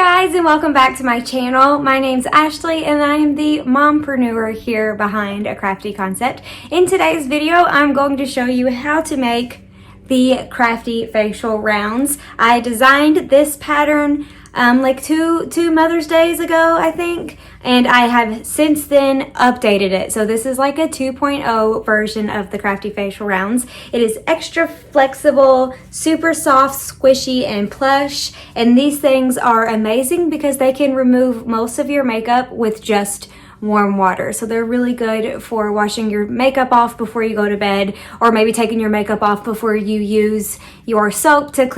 guys, and welcome back to my channel. My name's Ashley and I am the mompreneur here behind A Crafty Concept. In today's video, I'm going to show you how to make the crafty facial rounds. I designed this pattern like two Mother's Days ago, I think, and I have since then updated it. So this is like a 2.0 version of the crafty facial rounds. It is extra flexible, super soft, squishy, and plush, and these things are amazing because they can remove most of your makeup with just warm water. So they're really good for washing your makeup off before you go to bed, or maybe taking your makeup off before you use your soap to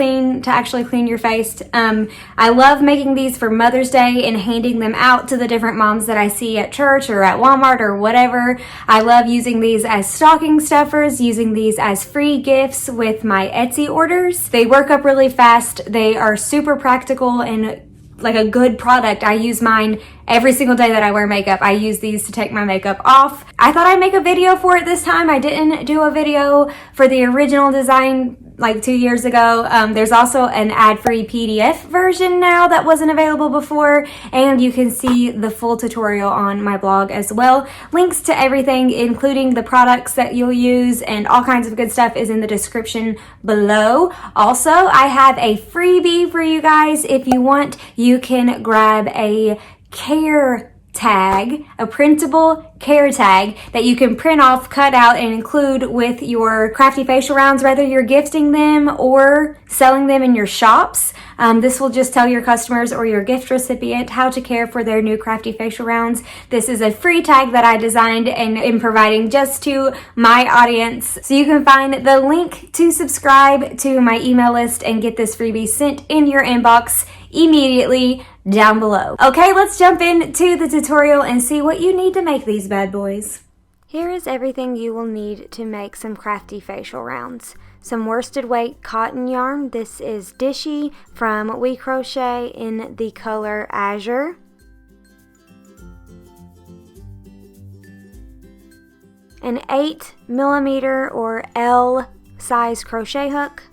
actually clean your face. I love making these for Mother's Day and handing them out to the different moms that I see at church or at Walmart or whatever. I love using these as stocking stuffers, using these as free gifts with my Etsy orders. They work up really fast. They are super practical and like a good product. I use mine every single day that I wear makeup. I use these to take my makeup off. I thought I'd make a video for it this time. I didn't do a video for the original design like 2 years ago. There's also an ad-free PDF version now that wasn't available before, and you can see the full tutorial on my blog as well. Links to everything, including the products that you'll use and all kinds of good stuff, is in the description below. Also, I have a freebie for you guys. If you want, you can grab a care tag, a printable care tag that you can print off, cut out, and include with your crafty facial rounds, whether you're gifting them or selling them in your shops. This will just tell your customers or your gift recipient how to care for their new crafty facial rounds. This is a free tag that I designed and am providing just to my audience. So you can find the link to subscribe to my email list and get this freebie sent in your inbox immediately down below. Okay, let's jump into the tutorial and see what you need to make these bad boys. Here is everything you will need to make some crafty facial rounds. Some worsted weight cotton yarn. This is Dishy from We Crochet in the color Azure. An 8mm or L size crochet hook.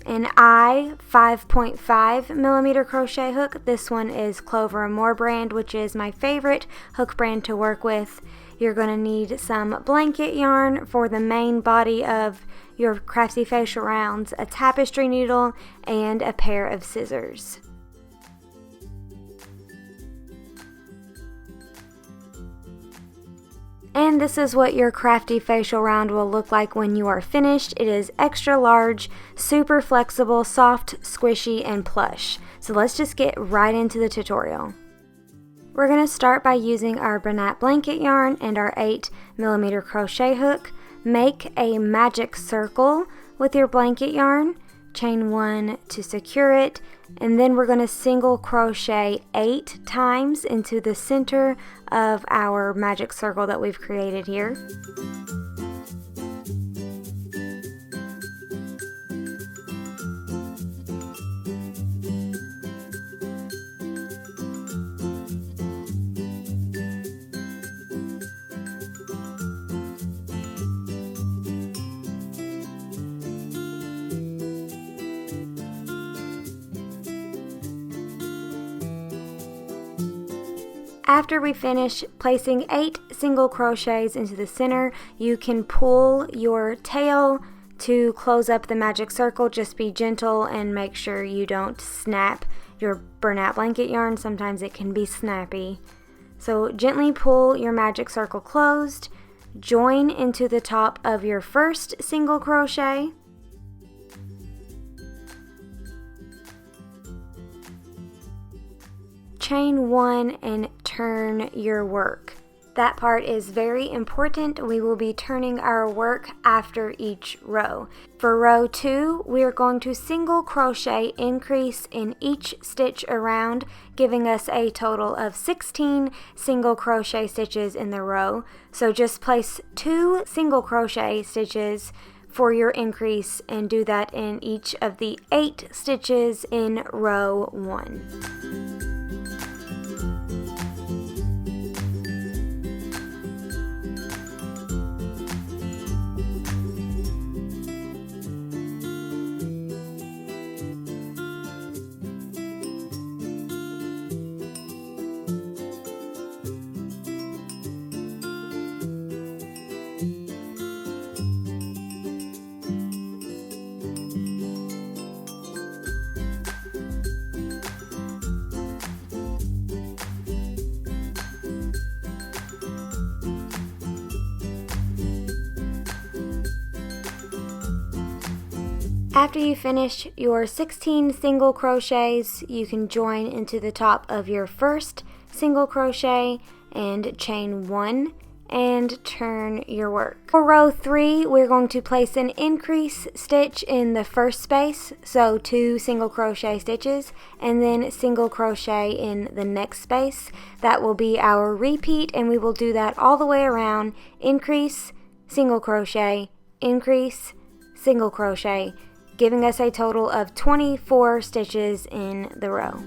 An I 5.5mm crochet hook. This one is Clover & More brand, which is my favorite hook brand to work with. You're going to need some blanket yarn for the main body of your crafty facial rounds, a tapestry needle, and a pair of scissors. And this is what your crafty facial round will look like when you are finished. It is extra large, super flexible, soft, squishy, and plush. So let's just get right into the tutorial. We're going to start by using our Bernat blanket yarn and our 8mm crochet hook. Make a magic circle with your blanket yarn. Chain 1 to secure it, and then we're going to single crochet 8 times into the center of our magic circle that we've created here. After we finish placing 8 single crochets into the center, you can pull your tail to close up the magic circle. Just be gentle and make sure you don't snap your Bernat blanket yarn. Sometimes it can be snappy. So gently pull your magic circle closed, join into the top of your first single crochet. Chain 1 and turn your work. That part is very important. We will be turning our work after each row. For row 2, we are going to single crochet increase in each stitch around, giving us a total of 16 single crochet stitches in the row. So just place 2 single crochet stitches for your increase and do that in each of the 8 stitches in row 1. After you finish your 16 single crochets, you can join into the top of your first single crochet and chain 1 and turn your work. For row 3, we're going to place an increase stitch in the first space, so 2 single crochet stitches, and then single crochet in the next space. That will be our repeat, and we will do that all the way around. Increase, single crochet, increase, single crochet, giving us a total of 24 stitches in the row.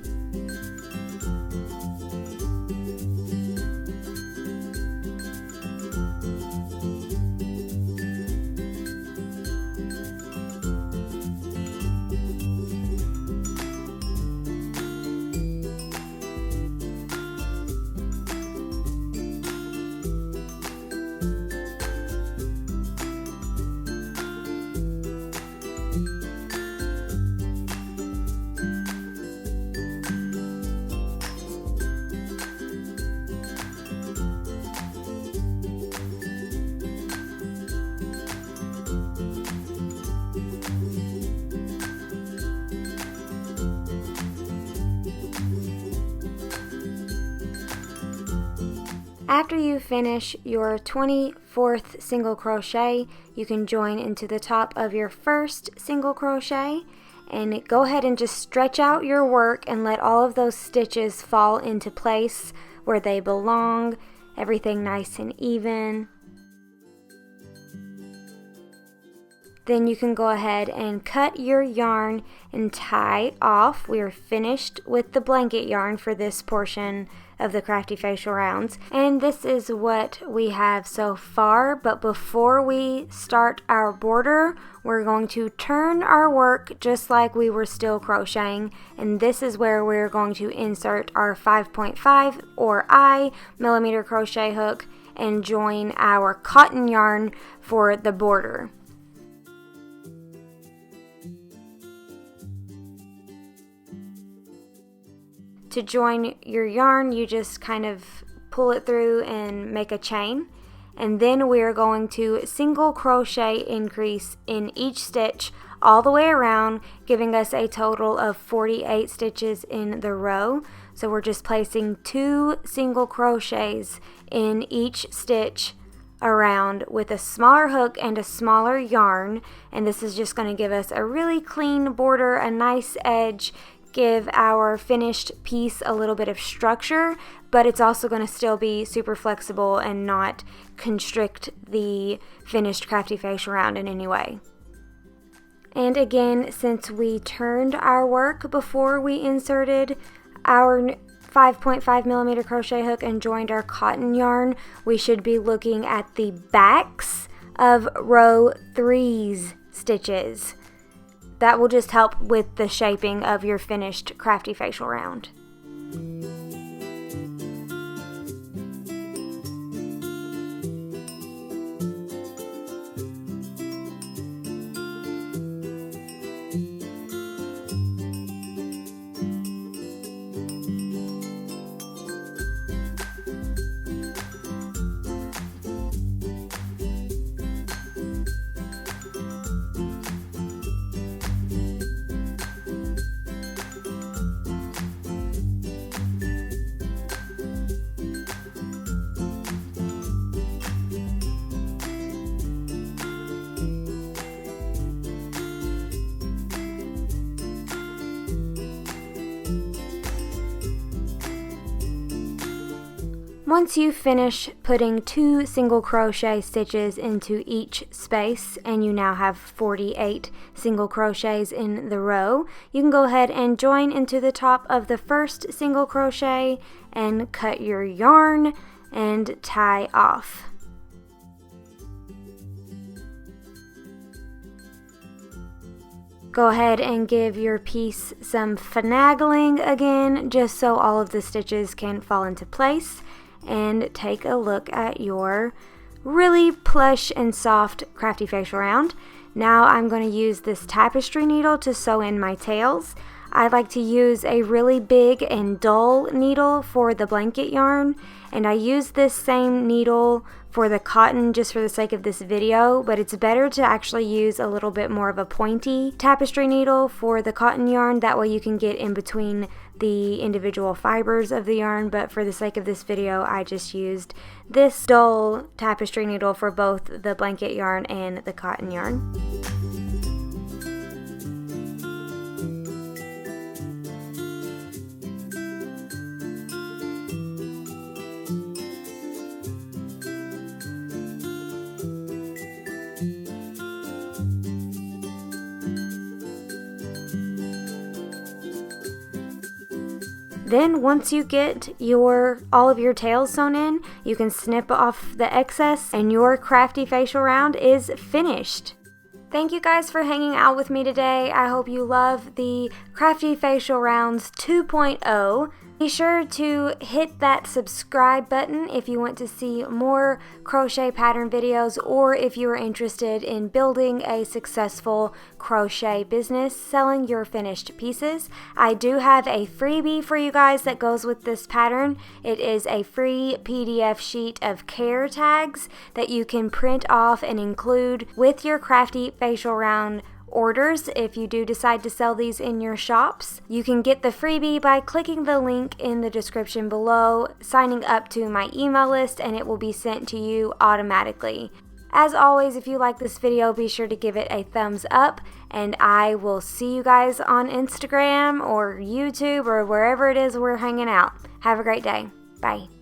After you finish your 24th single crochet, you can join into the top of your first single crochet and go ahead and just stretch out your work and let all of those stitches fall into place where they belong, everything nice and even. Then you can go ahead and cut your yarn and tie off. We are finished with the blanket yarn for this portion of the Crafty Facial Rounds, and this is what we have so far. But before we start our border, we're going to turn our work just like we were still crocheting, and this is where we're going to insert our 5.5 or I millimeter crochet hook and join our cotton yarn for the border. To join your yarn, you just kind of pull it through and make a chain, and then we're going to single crochet increase in each stitch all the way around, giving us a total of 48 stitches in the row. So we're just placing 2 single crochets in each stitch around with a smaller hook and a smaller yarn, and this is just going to give us a really clean border, a nice edge, give our finished piece a little bit of structure, but it's also going to still be super flexible and not constrict the finished Crafty Facial Round in any way. And again, since we turned our work before we inserted our 5.5 millimeter crochet hook and joined our cotton yarn, we should be looking at the backs of row 3's stitches. That will just help with the shaping of your finished Crafty Facial Round. Once you finish putting 2 single crochet stitches into each space, and you now have 48 single crochets in the row, you can go ahead and join into the top of the first single crochet and cut your yarn and tie off. Go ahead and give your piece some finagling again, just so all of the stitches can fall into place. And take a look at your really plush and soft Crafty Facial Round. Now I'm going to use this tapestry needle to sew in my tails. I like to use a really big and dull needle for the blanket yarn, and I use this same needle for the cotton just for the sake of this video, but it's better to actually use a little bit more of a pointy tapestry needle for the cotton yarn. That way you can get in between the individual fibers of the yarn, but for the sake of this video I just used this dull tapestry needle for both the blanket yarn and the cotton yarn. Then once you get all of your tails sewn in, you can snip off the excess and your crafty facial round is finished. Thank you guys for hanging out with me today. I hope you love the Crafty Facial Rounds 2.0. Be sure to hit that subscribe button if you want to see more crochet pattern videos, or if you are interested in building a successful crochet business selling your finished pieces. I do have a freebie for you guys that goes with this pattern. It is a free PDF sheet of care tags that you can print off and include with your Crafty Facial Round orders if you do decide to sell these in your shops. You can get the freebie by clicking the link in the description below, signing up to my email list, and it will be sent to you automatically. As always, if you like this video, be sure to give it a thumbs up, and I will see you guys on Instagram or YouTube or wherever it is we're hanging out. Have a great day. Bye.